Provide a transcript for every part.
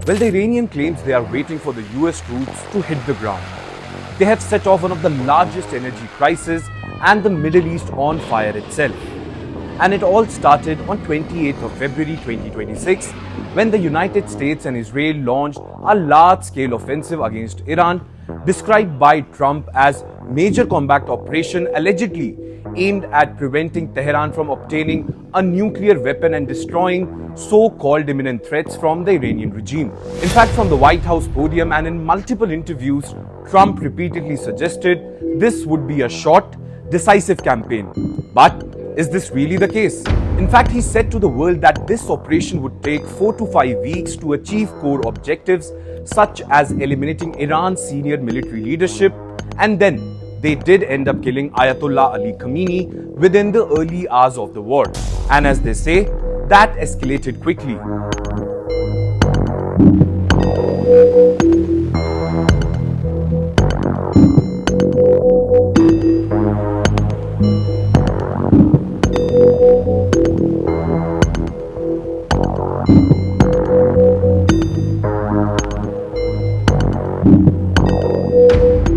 Well, the Iranian claims they are waiting for the US troops to hit the ground. They have set off one of the largest energy crises and the Middle East on fire itself. And it all started on 28th of February 2026 when the United States and Israel launched a large-scale offensive against Iran, described by Trump as major combat operation allegedly aimed at preventing Tehran from obtaining a nuclear weapon and destroying so-called imminent threats from the Iranian regime. In fact, from the White House podium and in multiple interviews, Trump repeatedly suggested this would be a short, decisive campaign. But is this really the case? In fact, he said to the world that this operation would take 4 to 5 weeks to achieve core objectives such as eliminating Iran's senior military leadership, and then they did end up killing Ayatollah Ali Khamenei within the early hours of the war. And as they say, that escalated quickly.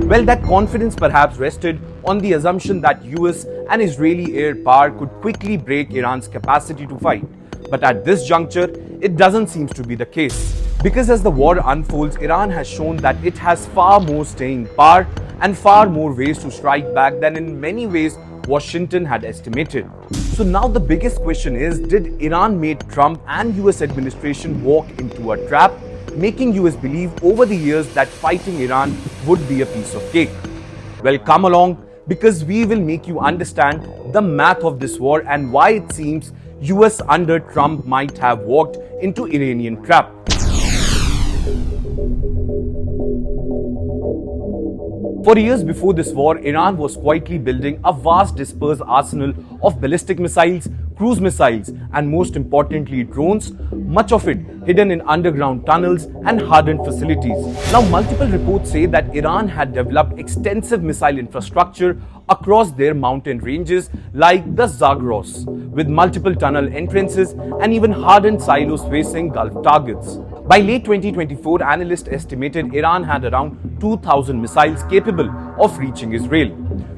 Well, that confidence perhaps rested on the assumption that US and Israeli air power could quickly break Iran's capacity to fight. But at this juncture, it doesn't seem to be the case. Because as the war unfolds, Iran has shown that it has far more staying power and far more ways to strike back than in many ways Washington had estimated. So now the biggest question is, did Iran make Trump and US administration walk into a trap, making US believe over the years that fighting Iran would be a piece of cake? Well, come along, because we will make you understand the math of this war and why it seems US under Trump might have walked into Iranian trap. For years before this war, Iran was quietly building a vast dispersed arsenal of ballistic missiles, cruise missiles, and most importantly drones, much of it hidden in underground tunnels and hardened facilities. Now, multiple reports say that Iran had developed extensive missile infrastructure across their mountain ranges like the Zagros, with multiple tunnel entrances and even hardened silos facing Gulf targets. By late 2024, analysts estimated Iran had around 2,000 missiles capable of reaching Israel.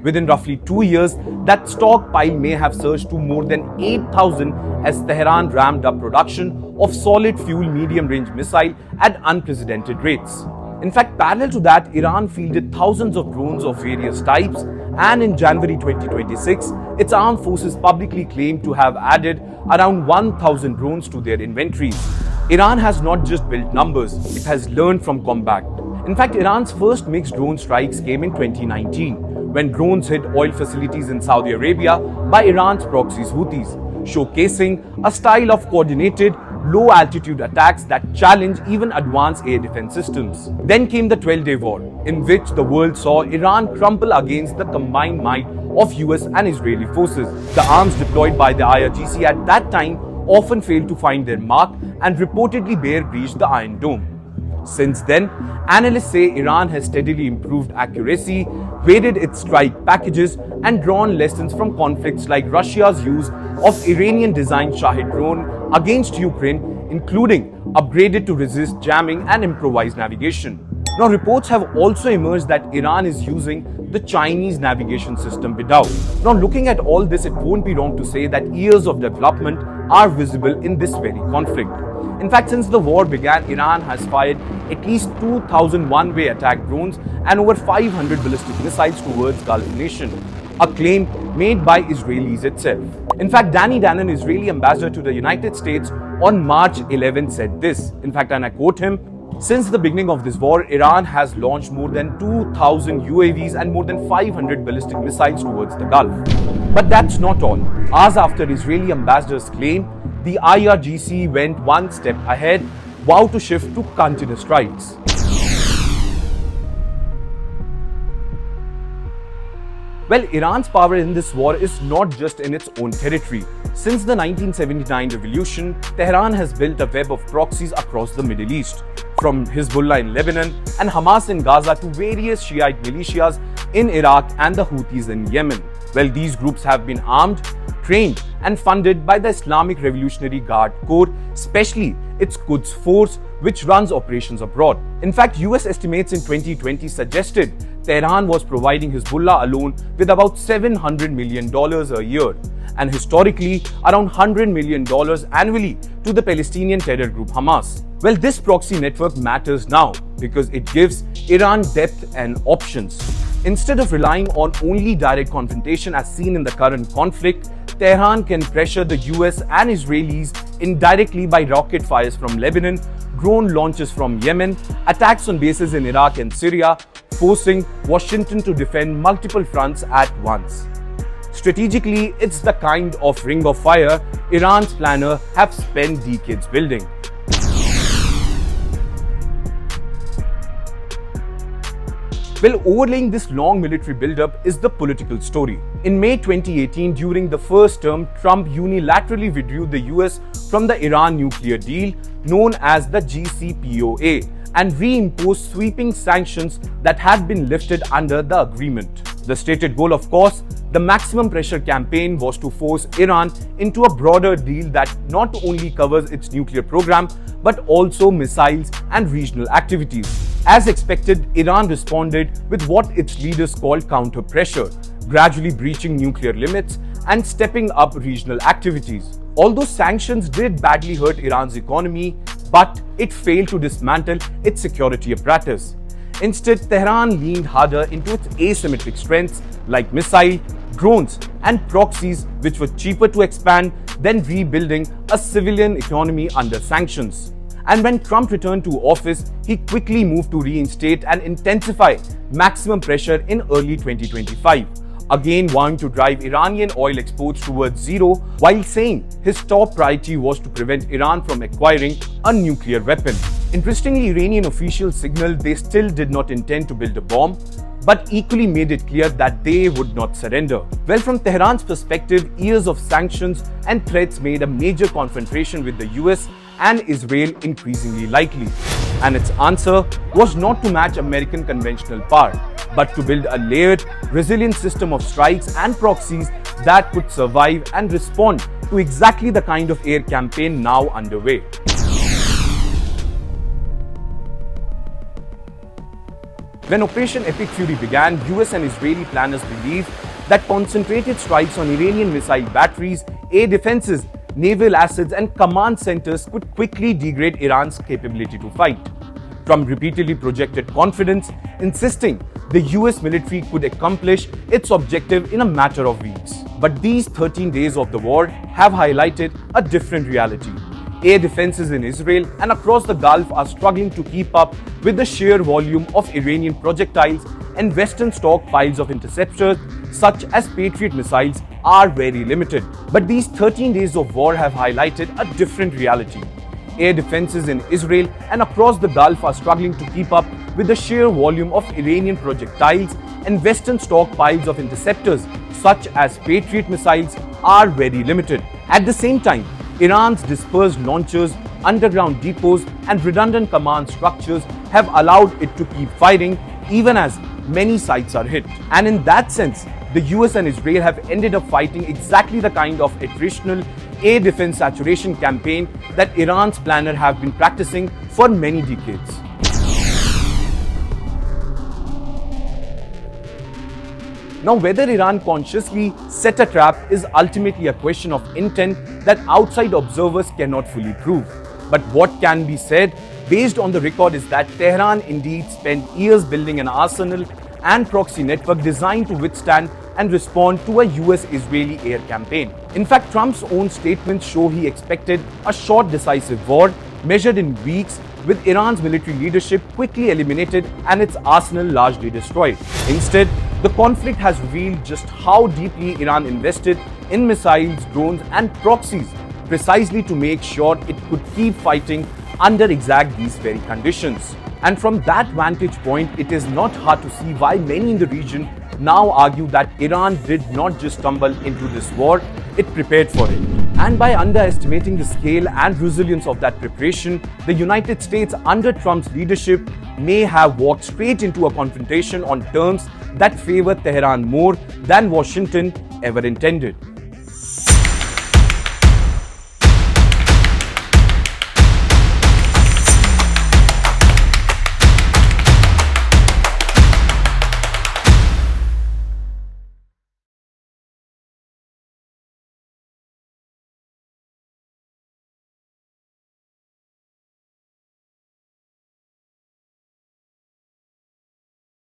Within roughly 2 years, that stockpile may have surged to more than 8,000 as Tehran ramped up production of solid fuel medium-range missile at unprecedented rates. In fact, parallel to that, Iran fielded thousands of drones of various types, and in January 2026, its armed forces publicly claimed to have added around 1,000 drones to their inventories. Iran has not just built numbers, it has learned from combat. In fact, Iran's first mixed drone strikes came in 2019, when drones hit oil facilities in Saudi Arabia by Iran's proxies Houthis, showcasing a style of coordinated, low-altitude attacks that challenge even advanced air defense systems. Then came the 12-day war, in which the world saw Iran crumple against the combined might of US and Israeli forces. The arms deployed by the IRGC at that time often failed to find their mark and reportedly bare breached the Iron Dome. Since then, analysts say Iran has steadily improved accuracy, weighted its strike packages, and drawn lessons from conflicts like Russia's use of Iranian-designed Shahid drone against Ukraine, including upgraded to resist jamming and improvised navigation. Now, reports have also emerged that Iran is using the Chinese navigation system Bidao. Now, looking at all this, it won't be wrong to say that years of development are visible in this very conflict. In fact, since the war began, Iran has fired at least 2,000 one-way attack drones and over 500 ballistic missiles towards Gulf nation, a claim made by Israelis itself. In fact, Danny Danon, Israeli ambassador to the United States, on March 11 said this. In fact, and I quote him, "Since the beginning of this war, Iran has launched more than 2,000 UAVs and more than 500 ballistic missiles towards the Gulf." But that's not all. Hours after Israeli ambassador's claim, the IRGC went one step ahead, vowed to shift to continuous strikes. Well, Iran's power in this war is not just in its own territory. Since the 1979 revolution, Tehran has built a web of proxies across the Middle East, from Hezbollah in Lebanon and Hamas in Gaza to various Shiite militias in Iraq and the Houthis in Yemen. Well, these groups have been armed, trained and funded by the Islamic Revolutionary Guard Corps, especially its Quds Force, which runs operations abroad. In fact, US estimates in 2020 suggested Tehran was providing Hezbollah alone with about $700 million a year, and historically around $100 million annually to the Palestinian terror group Hamas. Well, this proxy network matters now because it gives Iran depth and options. Instead of relying on only direct confrontation as seen in the current conflict, Tehran can pressure the US and Israelis indirectly by rocket fires from Lebanon, drone launches from Yemen, attacks on bases in Iraq and Syria, forcing Washington to defend multiple fronts at once. Strategically, it's the kind of ring of fire Iran's planners have spent decades building. Well, overlaying this long military build-up is the political story. In May 2018, during the first term, Trump unilaterally withdrew the US from the Iran nuclear deal known as the JCPOA and reimposed sweeping sanctions that had been lifted under the agreement. The stated goal, of course, the maximum pressure campaign, was to force Iran into a broader deal that not only covers its nuclear program but also missiles and regional activities. As expected, Iran responded with what its leaders called counter-pressure, gradually breaching nuclear limits and stepping up regional activities. Although sanctions did badly hurt Iran's economy, but it failed to dismantle its security apparatus. Instead, Tehran leaned harder into its asymmetric strengths like missile, drones, and proxies, which were cheaper to expand than rebuilding a civilian economy under sanctions. And when Trump returned to office, he quickly moved to reinstate and intensify maximum pressure in early 2025, again vowing to drive Iranian oil exports towards zero while saying his top priority was to prevent Iran from acquiring a nuclear weapon. Interestingly, Iranian officials signaled they still did not intend to build a bomb, but equally made it clear that they would not surrender. Well, from Tehran's perspective, years of sanctions and threats made a major confrontation with the US and Israel increasingly likely. And its answer was not to match American conventional power, but to build a layered, resilient system of strikes and proxies that could survive and respond to exactly the kind of air campaign now underway. When Operation Epic Fury began, US and Israeli planners believed that concentrated strikes on Iranian missile batteries, air defenses, naval assets and command centers could quickly degrade Iran's capability to fight. Trump repeatedly projected confidence, insisting the US military could accomplish its objective in a matter of weeks. But these 13 days of the war have highlighted a different reality. Air defenses in Israel and across the Gulf are struggling to keep up with the sheer volume of Iranian projectiles, and Western stockpiles of interceptors such as Patriot missiles are very limited. But these 13 days of war have highlighted a different reality. Air defenses in Israel and across the Gulf are struggling to keep up with the sheer volume of Iranian projectiles, and Western stockpiles of interceptors such as Patriot missiles are very limited. At the same time, Iran's dispersed launchers, underground depots and redundant command structures have allowed it to keep fighting even as many sites are hit. And in that sense, the US and Israel have ended up fighting exactly the kind of attritional air defense saturation campaign that Iran's planners have been practicing for many decades. Now, whether Iran consciously set a trap is ultimately a question of intent that outside observers cannot fully prove. But what can be said based on the record is that Tehran indeed spent years building an arsenal and proxy network designed to withstand and respond to a US-Israeli air campaign. In fact, Trump's own statements show he expected a short decisive war measured in weeks, with Iran's military leadership quickly eliminated and its arsenal largely destroyed. Instead, the conflict has revealed just how deeply Iran invested in missiles, drones and proxies, precisely to make sure it could keep fighting under exact these very conditions. And from that vantage point, it is not hard to see why many in the region now argue that Iran did not just stumble into this war, it prepared for it. And by underestimating the scale and resilience of that preparation, the United States under Trump's leadership may have walked straight into a confrontation on terms that favor Tehran more than Washington ever intended.